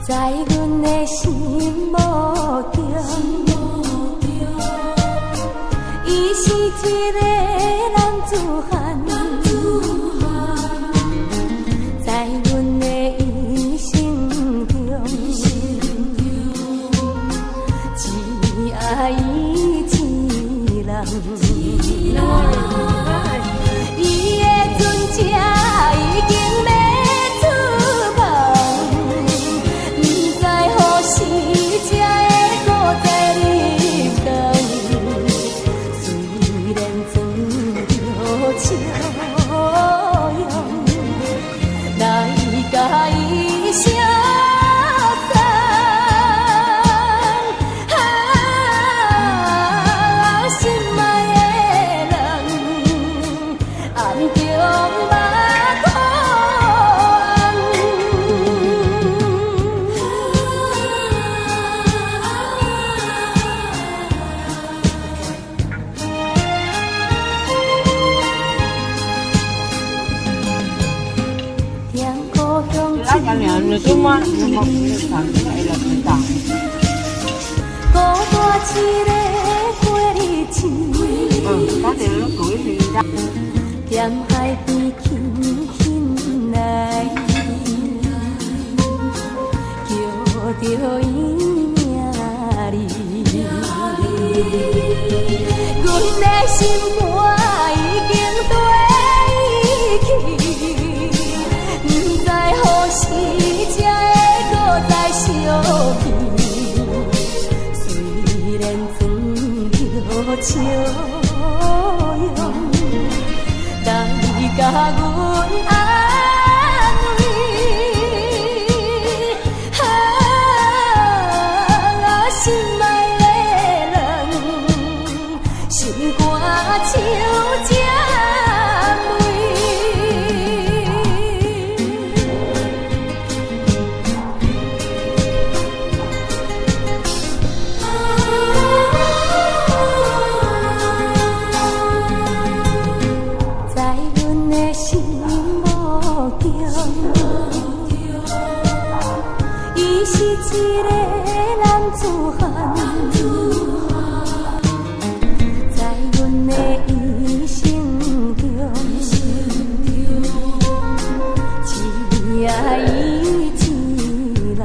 在阮的心目中，伊是一个男子汉，在阮的一生中，只爱伊一人。伊的船只已经要出门，不知何时才会搁再入港。虽然船着笑容，来甲伊相送。心爱的人，暗中目眶甜故乡那个人你怎么你没看出来了？知道？孤单一个过日子，他这个鬼名的。踮海边轻轻来，叫着伊名字。阮的心肝已经对伊去，不知何时才会搁再相见。虽然船着笑容，来甲阮安慰。心爱的人，心肝像这美。在阮的心目中，伊是一个男子汉，在阮的一生中，只爱伊一人。